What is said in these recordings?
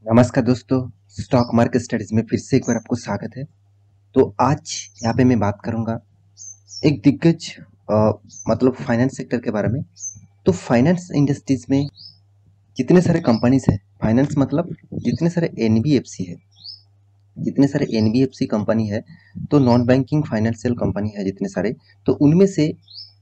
नमस्कार दोस्तों। Stock market studies में फिर से एक बार आपको स्वागत है। तो आज यहाँ पे मैं बात करूँगा एक दिग्गज मतलब फाइनेंस सेक्टर के बारे में। तो फाइनेंस इंडस्ट्रीज में जितने सारे कंपनीज है, फाइनेंस मतलब जितने सारे एनबीएफसी है, जितने सारे एनबीएफसी कंपनी है, तो नॉन बैंकिंग फाइनेंशियल कंपनी है जितने सारे, तो उनमें से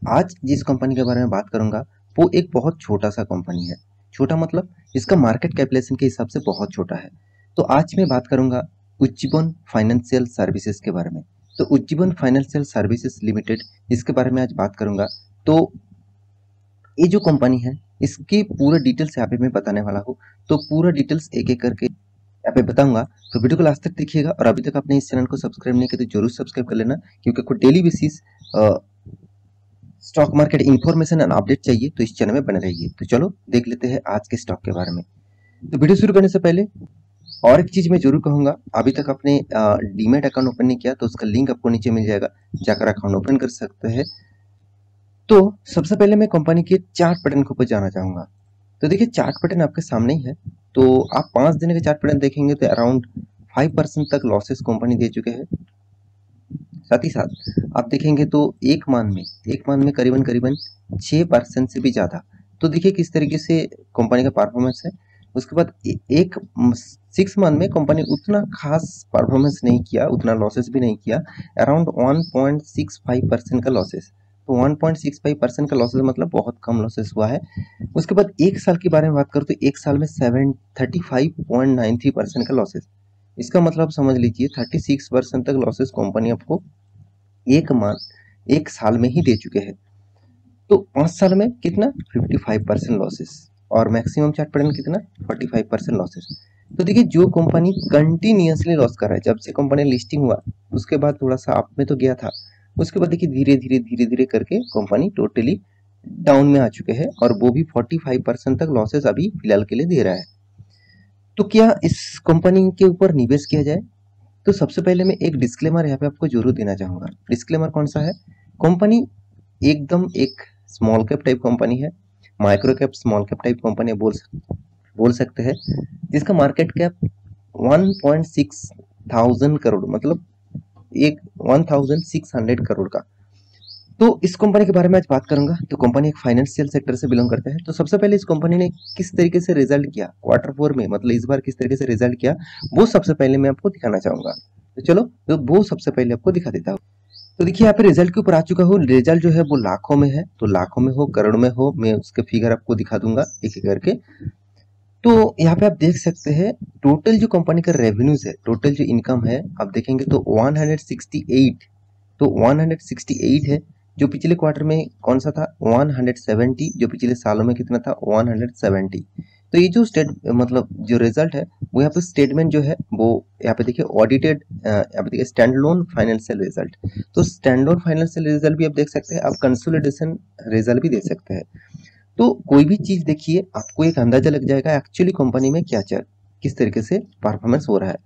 आज जिस कंपनी के बारे में बात करूँगा वो एक बहुत छोटा सा कंपनी है। छोटा मतलब इसका मार्केट कैपिटलाइजेशन के हिसाब से बहुत छोटा है। तो आज मैं बात करूँगा उज्जीवन फाइनेंशियल सर्विसेज के बारे में। तो उज्जीवन फाइनेंशियल सर्विसेज लिमिटेड, इसके बारे में आज बात करूँगा। तो ये जो कंपनी है इसकी पूरा डिटेल्स यहाँ पे मैं बताने वाला हूँ। तो पूरा डिटेल्स एक एक करके यहाँ पे बताऊंगा, तो वीडियो को लास्ट तक देखिएगा। और अभी तक आपने इस चैनल को सब्सक्राइब नहीं किया तो जरूर सब्सक्राइब कर लेना, क्योंकि आपको daily basis stock market information and update चाहिए तो इस चैनल में बने रहिए। तो चलो देख लेते हैं आज के स्टॉक के बारे में। तो वीडियो शुरू करने से पहले और एक चीज मैं जरूर कहूंगा, अभी तक आपने डीमैट अकाउंट ओपन नहीं किया तो उसका लिंक आपको नीचे मिल जाएगा, जाकर अकाउंट ओपन कर सकते हैं। तो सबसे पहले मैं कंपनी के चार्ट पैटर्न के ऊपर जाना चाहूंगा। तो देखिए चार्ट पैटर्न आपके सामने ही है। तो आप 5 दिन के चार्ट पैटर्न देखेंगे तो अराउंड 5% तक लॉसेस कंपनी दे चुके हैं। साथ ही साथ आप देखेंगे तो एक मान में करीबन करीबन 6% से भी ज़्यादा। तो देखिए किस तरीके से कंपनी का परफॉर्मेंस है। उसके बाद एक 6 मंथ में कंपनी उतना खास परफॉर्मेंस नहीं किया, उतना लॉसेस भी नहीं किया, अराउंड 1.65% का लॉसेस। तो 1.65% का लॉसेस मतलब बहुत कम लॉसेस हुआ है। उसके बाद एक साल के बारे में बात करूँ तो एक साल में 35.93% का लॉसेस। इसका मतलब समझ लीजिए 36% तक लॉसेस कंपनी आपको एक साल में ही दे चुके हैं। तो 5 साल में कितना 55% लॉसेस, और मैक्सिमम चार्ट पैटर्न कितना 45% लॉसेस। तो देखिए जो कंपनी कंटिन्यूअसली लॉस कर रहा है, जब से कंपनी लिस्टिंग हुआ उसके बाद थोड़ा सा अप में तो गया था, उसके बाद देखिए धीरे धीरे करके कंपनी टोटली डाउन में आ चुके हैं, और वो भी 45% तक लॉसेस अभी फिलहाल के लिए दे रहा है। तो क्या इस कंपनी के ऊपर निवेश किया जाए? तो सबसे पहले मैं एक डिस्क्लेमर यहाँ पे आपको जरूर देना चाहूंगा। डिस्क्लेमर कौन सा है? कंपनी एकदम एक स्मॉल कैप टाइप कंपनी है, micro cap small cap type company बोल सकते हैं, जिसका मार्केट कैप 1.6 थाउजेंड करोड़ मतलब एक 1600 करोड़ का। तो इस कंपनी के बारे में आज बात करूंगा। तो कंपनी एक फाइनेंशियल सेक्टर से बिलोंग करता है। तो सबसे पहले इस कंपनी ने किस तरीके से रिजल्ट किया Q4 में, मतलब इस बार किस तरीके से रिजल्ट किया, वो सबसे पहले मैं आपको दिखाना चाहूंगा। तो चलो तो वो सबसे पहले आपको दिखा देता हूँ। तो देखिए यहाँ पे रिजल्ट के ऊपर आ चुका हूँ। रिजल्ट जो है वो लाखों में है, तो लाखों में हो करोड़ में हो, मैं उसके फिगर आपको दिखा दूंगा एक एक करके। तो यहाँ पे आप देख सकते हैं टोटल जो कंपनी का रेवेन्यूज है, टोटल जो इनकम है, आप देखेंगे तो 168, तो 168 है। जो पिछले क्वार्टर में कौन सा था 170, जो पिछले सालों में कितना था 170। तो ये जो मतलब जो रिजल्ट है वो यहाँ पे स्टेटमेंट जो है वो यहाँ पे देखिए ऑडिटेड, यहाँ पे देखिए स्टैंड लोन फाइनेंशियल रिजल्ट। तो स्टैंड लोन फाइनेंशियल रिजल्ट भी आप देख सकते हैं, आप कंसोलिडेशन रिजल्ट भी देख सकते हैं। तो कोई भी चीज देखिए आपको एक अंदाजा लग जाएगा एक्चुअली कंपनी में क्या चल किस तरीके से परफॉर्मेंस हो रहा है।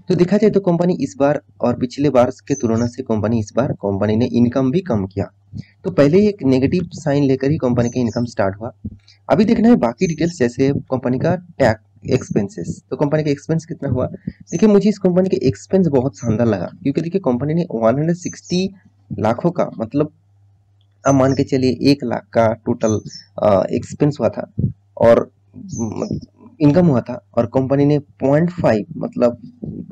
तो देखा जाए तो कंपनी इस बार और पिछले बार के तुलना से कंपनी ने इनकम भी कम किया। तो पहले ही एक नेगेटिव साइन लेकर ही कंपनी का इनकम स्टार्ट हुआ। अभी देखना है बाकी डिटेल्स, जैसे कंपनी का टैक्स एक्सपेंसेस। तो कंपनी का एक्सपेंस कितना हुआ? देखिए मुझे इस कंपनी के एक्सपेंस बहुत शानदार लगा, क्योंकि देखिए कंपनी ने 160 लाखों का मतलब आप मान के चलिए 1 लाख का टोटल एक्सपेंस हुआ था, और इनकम हुआ था, और कंपनी ने 0.5 मतलब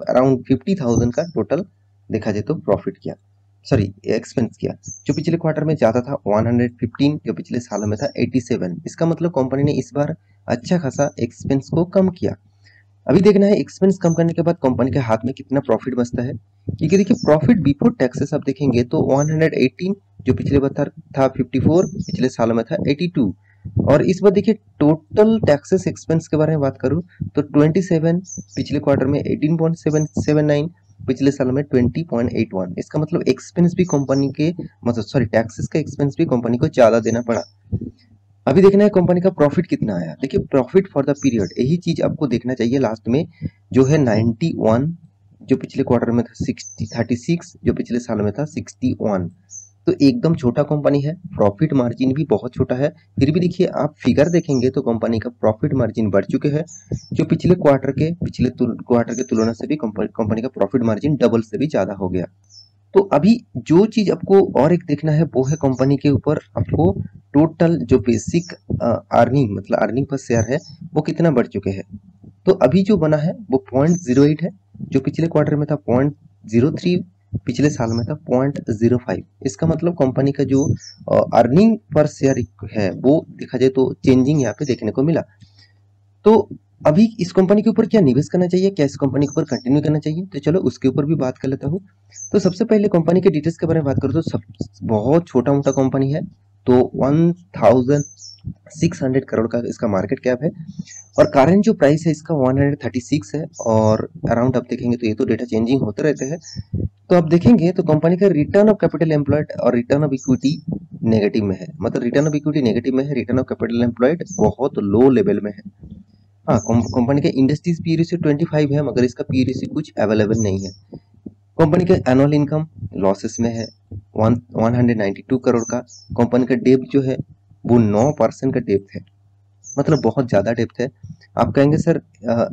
अराउंड 50,000 का टोटल देखा जाए तो प्रॉफिट किया, सॉरी एक्सपेंस किया। जो पिछले क्वार्टर में ज़्यादा था 115, जो पिछले सालों में था 87। इसका मतलब कंपनी ने इस बार अच्छा खासा एक्सपेंस को कम किया। अभी देखना है एक्सपेंस कम करने के बाद कंपनी के हाथ में कितना प्रॉफिट बचता है, क्योंकि देखिए प्रॉफिट बिफोर टैक्सेस आप देखेंगे तो 118, जो पिछले बार था 54, पिछले सालों में था 82। और इस बार देखिए टोटल टैक्सेस एक्सपेंस के बारे में बात करूं तो 27, पिछले क्वार्टर में 18.779, पिछले साल में 20.81। इसका मतलब एक्सपेंस भी कंपनी के मतलब सॉरी टैक्सेस का एक्सपेंस भी कंपनी को ज्यादा देना पड़ा। अभी देखना है कंपनी का प्रॉफिट कितना आया। देखिए प्रॉफिट फॉर द पीरियड, यही चीज आपको देखना चाहिए लास्ट में, जो है 91, जो पिछले क्वार्टर में था 36, जो पिछले साल में था 61। तो एकदम छोटा कंपनी है, प्रॉफिट मार्जिन भी बहुत छोटा है। फिर भी देखिए आप फिगर देखेंगे तो कंपनी का प्रॉफिट मार्जिन बढ़ चुके हैं, जो पिछले क्वार्टर के तुलना से भी कंपनी का प्रॉफिट मार्जिन डबल से भी ज्यादा हो गया। तो अभी जो चीज आपको और एक देखना है वो है कंपनी के ऊपर आपको टोटल जो बेसिक अर्निंग मतलब अर्निंग पर शेयर है वो कितना बढ़ चुके हैं। तो अभी जो बना है वो 0.08 है, जो पिछले क्वार्टर में था 0.03, पिछले साल में था 0.05। इसका मतलब कंपनी का जो अर्निंग पर शेयर है वो देखा जाए तो चेंजिंग यहाँ पे देखने को मिला। तो अभी इस कंपनी के ऊपर क्या निवेश करना चाहिए, क्या इस कंपनी के ऊपर कंटिन्यू करना चाहिए, तो चलो उसके ऊपर भी बात कर लेता हूँ। तो सबसे पहले कंपनी के डिटेल्स के बारे में बात करूँ तो सब बहुत छोटा मोटा कंपनी है। तो 1600 करोड़ का इसका मार्केट कैप है और करंट जो प्राइस है इसका 136 है। और अराउंड आप देखेंगे तो ये तो डेटा चेंजिंग होते रहते हैं। तो आप देखेंगे तो कंपनी का रिटर्न ऑफ कैपिटल एम्प्लॉयड और रिटर्न ऑफ इक्विटी नेगेटिव में है, मतलब रिटर्न ऑफ इक्विटी नेगेटिव में है, रिटर्न ऑफ कैपिटल एम्प्लॉयड बहुत लो लेवल में है। हाँ, कंपनी का इंडस्ट्रीज पी रेशियो 25 है, मगर इसका पी रेशियो कुछ अवेलेबल नहीं है। कंपनी का एनुअल इनकम लॉसेस में है 192 करोड़ का। कंपनी का डेब्ट जो है वो 9% का डेब्ट है, मतलब बहुत ज्यादा डेब्ट है। आप कहेंगे सर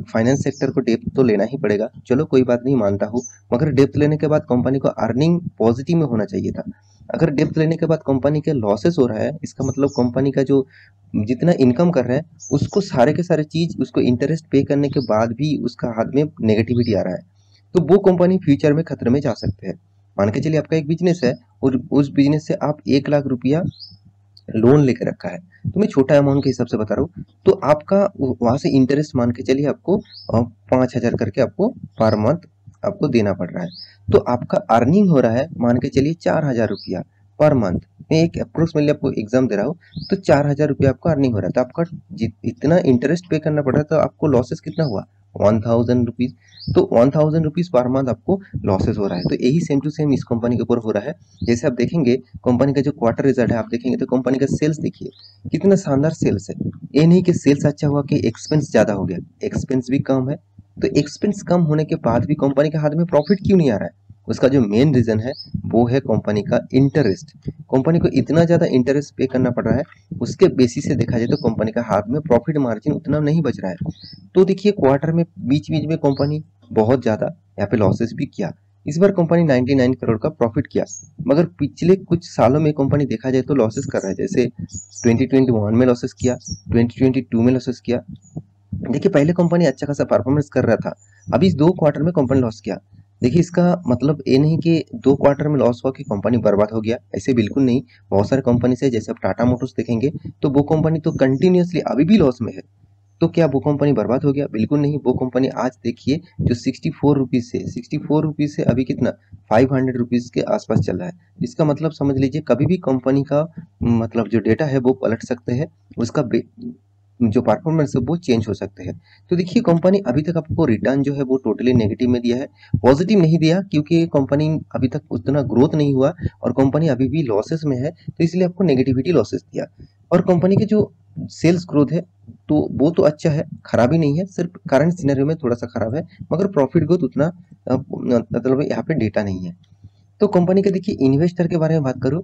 फाइनेंस सेक्टर को डेब्ट तो लेना ही पड़ेगा, चलो कोई बात नहीं मानता हूँ, मगर डेब्ट लेने के बाद कंपनी को अर्निंग पॉजिटिव में होना चाहिए था। अगर डेब्ट लेने के बाद कंपनी के लॉसेस हो रहा है, इसका मतलब कंपनी का जो जितना इनकम कर रहा है उसको सारे के सारे चीज उसको इंटरेस्ट पे करने के बाद भी उसका हाथ में नेगेटिविटी आ रहा है, तो वो कंपनी फ्यूचर में खतरे में जा सकते हैं। मान के चलिए आपका एक बिजनेस है और उस बिजनेस से आप 1 लाख रुपया लोन लेके रखा है, तो मैं छोटा अमाउंट के हिसाब से बता रहा हूँ, तो आपका वहां से इंटरेस्ट मान के चलिए आपको 5,000 करके आपको पर मंथ आपको देना पड़ रहा है। तो आपका अर्निंग हो रहा है मान के चलिए 4,000 रुपया पर मंथ। मैं एक अप्रोक्सीमेटली आपको एग्जाम दे रहा हूँ, तो 4,000 रुपया आपका अर्निंग हो रहा है, तो आपका इतना इंटरेस्ट पे करना पड़ रहा है, तो आपको लॉसेस कितना हुआ 1,000 रुपीज। तो 1,000 रुपीज पर मंथ आपको लॉसेस हो रहा है। तो यही सेम टू सेम इस कंपनी के ऊपर हो रहा है। जैसे आप देखेंगे कंपनी का जो क्वार्टर रिजल्ट है, आप देखेंगे तो कंपनी का सेल्स देखिए कितना शानदार सेल्स है। ये नहीं कि सेल्स अच्छा हुआ कि एक्सपेंस ज्यादा हो गया, एक्सपेंस भी कम है। तो एक्सपेंस कम होने के बाद भी कंपनी के हाथ में प्रॉफिट क्यों नहीं आ रहा है, उसका जो मेन रीजन है वो है कंपनी का इंटरेस्ट। कंपनी को इतना ज्यादा इंटरेस्ट पे करना पड़ रहा है, उसके बेसिस से देखा जाए तो कंपनी का हाथ में प्रॉफिट मार्जिन उतना नहीं बच रहा है। तो देखिए क्वार्टर में बीच बीच में कंपनी बहुत ज्यादा यहाँ पे लॉसेस भी किया। इस बार कंपनी 99 करोड़ का प्रॉफिट किया, मगर पिछले कुछ सालों में कंपनी देखा जाए तो लॉसेस कर रहा है। जैसे 2021 में लॉसेस किया, 2022 में लॉसेस किया। देखिए पहले कंपनी अच्छा खासा परफॉर्मेंस कर रहा था, अभी इस 2 क्वार्टर में कंपनी लॉस किया। देखिए इसका मतलब ये नहीं कि 2 क्वार्टर में लॉस हुआ कि कंपनी बर्बाद हो गया, ऐसे बिल्कुल नहीं। बहुत सारे कंपनी से जैसे आप टाटा मोटर्स देखेंगे तो वो कंपनी तो कंटिन्यूअसली अभी भी लॉस में है। तो क्या वो कंपनी बर्बाद हो गया, बिल्कुल नहीं। वो कंपनी आज देखिए जो 64 रुपीज से अभी कितना 500 रुपीज के आसपास चल रहा है। इसका मतलब समझ लीजिए कभी भी कंपनी का मतलब जो डेटा है वो पलट सकते हैं, उसका जो परफॉर्मेंस है वो चेंज हो सकते हैं। तो देखिए कंपनी अभी तक आपको रिटर्न जो है वो टोटली नेगेटिव में दिया है, पॉजिटिव नहीं दिया, क्योंकि कंपनी अभी तक उतना ग्रोथ नहीं हुआ और कंपनी अभी भी लॉसेस में है, तो इसलिए आपको नेगेटिविटी लॉसेस दिया। और कंपनी के जो सेल्स ग्रोथ है तो वो तो अच्छा है, खराब ही नहीं है, सिर्फ करंट सिनेरियो में थोड़ा सा खराब है, मगर प्रॉफिट ग्रोथ उतना मतलब यहाँ पे डेटा नहीं है। तो कंपनी के देखिए इन्वेस्टर के बारे में बात करूँ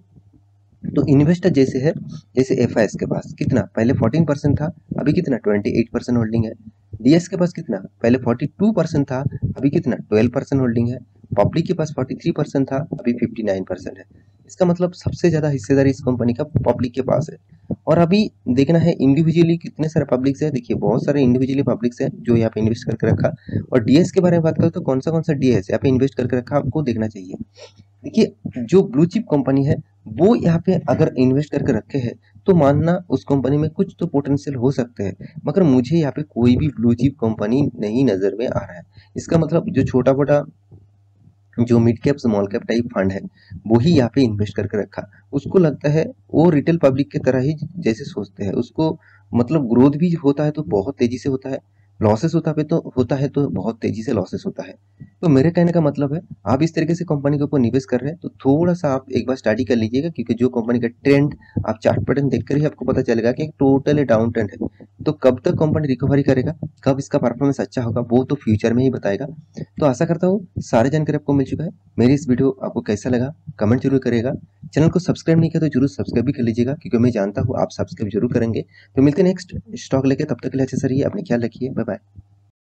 तो इन्वेस्टर जैसे है, जैसे एफआईएस के पास कितना पहले 14% था, अभी कितना 28% होल्डिंग है। डीएस के पास कितना पहले 42% था, अभी कितना 12% होल्डिंग है। पब्लिक के पास 43% था, अभी 59% है। इसका मतलब सबसे ज्यादा हिस्सेदारी इस कंपनी का पब्लिक के पास है। और अभी देखना है इंडिविजुअली कितने सारे पब्लिक्स है, देखिए बहुत सारे इंडिविजुअली पब्लिक्स है जो यहाँ पे इन्वेस्ट करके रखा। और डीएस के बारे में बात करें तो कौन सा डीएस यहाँ पे इन्वेस्ट करके रखा आपको देखना चाहिए। देखिए जो ब्लू चिप कंपनी है वो यहाँ पे अगर इन्वेस्ट करके रखे हैं तो मानना उस कंपनी में कुछ तो पोटेंशियल हो सकते हैं, मगर मुझे यहाँ पे कोई भी ब्लू चिप कंपनी नहीं नजर में आ रहा है। इसका मतलब जो छोटा मोटा जो mid cap small cap type fund है वही यहाँ पे इन्वेस्ट करके रखा, उसको लगता है वो रिटेल पब्लिक की तरह ही जैसे सोचते हैं, उसको मतलब ग्रोथ भी होता है तो बहुत तेजी से होता है, लॉसेस होता है तो बहुत तेजी से लॉसेस होता है। तो मेरे कहने का मतलब है आप इस तरीके से कंपनी के ऊपर निवेश कर रहे हैं तो थोड़ा सा आप एक बार स्टडी कर लीजिएगा, क्योंकि जो कंपनी का ट्रेंड आप चार्ट पैटर्न देखकर ही आपको पता चलेगा कि टोटली डाउन ट्रेंड है। तो कब तक कंपनी रिकवरी करेगा, कब इसका परफॉर्मेंस अच्छा होगा, वो तो फ्यूचर में ही बताएगा। तो आशा करता हूँ सारी जानकारी आपको मिल चुका है। मेरी इस वीडियो आपको कैसा लगा कमेंट जरूर करिएगा। चैनल को सब्सक्राइब नहीं किया तो जरूर सब्सक्राइब भी कर लीजिएगा, क्योंकि मैं जानता हूँ आप सब्सक्राइब जरूर करेंगे। तो मिलते हैं नेक्स्ट स्टॉक लेके, तब तक के लिए अच्छे से रहिए, अपने ख्याल रखिए, बाय बाय।